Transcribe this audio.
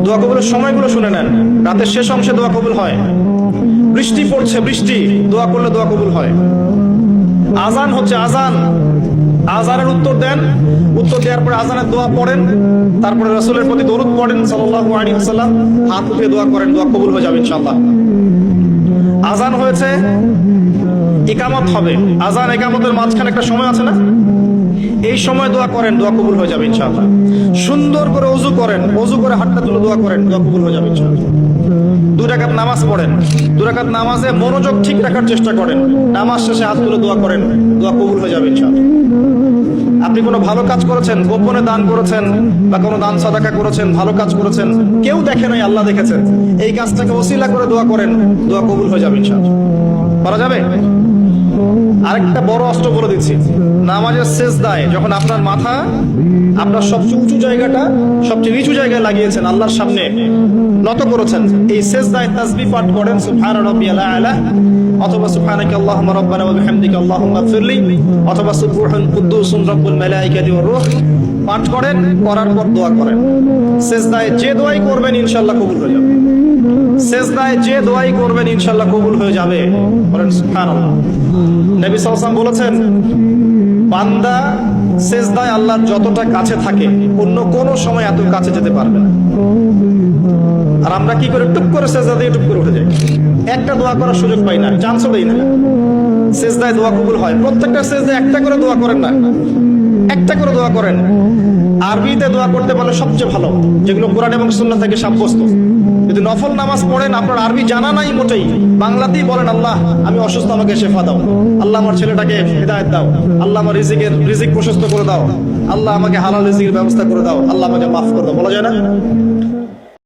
দোয়া কবুলের সময়গুলো শুনে নেন। রাতের শেষ অংশে দোয়া কবুল হয়। বৃষ্টি পড়ছে, বৃষ্টি, দোয়া করলে দোয়া কবুল হয়। আজান হচ্ছে, আজান, আজানের উত্তর দেন, উত্তর দেওয়ার পরে আজানের দোয়া পড়েন, তারপরে রাসূলের প্রতি দরুদ পড়েন সাল্লাল্লাহু আলাইহি ওয়াসাল্লাম, হাত উঠিয়ে দোয়া করেন, দোয়া কবুল হয়ে যাবে ইনশাআল্লাহ। আজান হয়েছে, ইকামত হবে। আজান ইকামতের মাঝখানে একটা সময় আছে না, এই সময় দোয়া করেন, দোয়া কবুল হয়ে যাবে ইনশাআল্লাহ। সুন্দর করে ওযু করেন, ওযু করে হাতটা তুলে দোয়া করেন, দোয়া কবুল হয়ে যাবে ইনশাআল্লাহ। 2 রাকাত নামাজ পড়েন, 2 রাকাত নামাজে মনোযোগ ঠিক রাখার চেষ্টা করেন, নামাজ শেষে হাত তুলে দোয়া করেন, দোয়া কবুল হয়ে যাবে ইনশাআল্লাহ। আপনি কোনো ভালো কাজ করেছেন, গোপনে দান করেছেন বা কোনো দান সাদাকা করেছেন, ভালো কাজ করেছেন, কেউ দেখে নাই, আল্লাহ দেখেছেন, এই কাজটাকে ওসিলা করে দোয়া করেন, দোয়া কবুল হয়ে যাবে ইনশাআল্লাহ। করা যাবে? আরেকটা বড় অস্ত্র বলে দিচ্ছি, নামাজের সেজদায় যখন আপনার মাথা আপনার সবচেয়ে উঁচু জায়গাটা সবচেয়ে নিচু জায়গায় লাগিয়েছেন, আল্লাহর সামনে নত করেছেন, এই সেজদায় তাসবিহ পাঠ করেন, সুবহান রাব্বিয়াল আ'লা, অথবা সুবহানাকা আল্লাহুম্মা রাব্বানা ওয়া বিহামদিকা আল্লাহুম্মা ইগফিরলি, অথবা সুবহান কুদ্দুসুন রাব্বুল মালাইকাতি ওয়ার রূহ পাঠ করেন। করার পর দোয়া করেন। সেজদায় যে দোয়াই করবেন ইনশাআল্লাহ কবুল হয়ে যাবে। সেজদায় যে দোয়াই করবেন ইনশাআল্লাহ কবুল হয়ে যাবে। বলেন সুবহানাল্লাহ। নবী সাল্লাল্লাহু আলাইহি ওয়াসাল্লাম বলেছেন, বান্দা সেজদায় আল্লাহর যতটা কাছে থাকে অন্য কোনো সময় এত কাছে যেতে পারবে না। আর আমরা কি করে, টুক করে সেজদা দিয়ে টুক করে উঠে যাই, একটা দোয়া করার সুযোগ পাই না, চান্সও দেই না। সেজদায় দোয়া কবুল হয়, প্রত্যেকটা সেজদায় একটা করে দোয়া করেন না, একটা করে দোয়া করেন। আরবিতে দোয়া করতে পারলে সবচেয়ে ভালো, যেগুলো কোরআন এবং সুন্নাহ থেকে সাব্যস্ত। যদি নফল নামাজ পড়েন, আপনার আরবি জানা নাই মোটেই, বাংলাতেই বলেন, আল্লাহ আমি অসুস্থ, আমাকে শেফা দাও, আল্লাহ আমার ছেলেটাকে হিদায়াত দাও, আল্লাহ আমার রিজিক প্রশস্ত করে দাও, আল্লাহ আমাকে হালাল রিজিকের ব্যবস্থা করে দাও, আল্লাহ আমাকে মাফ করে দাও, বলা যায় না?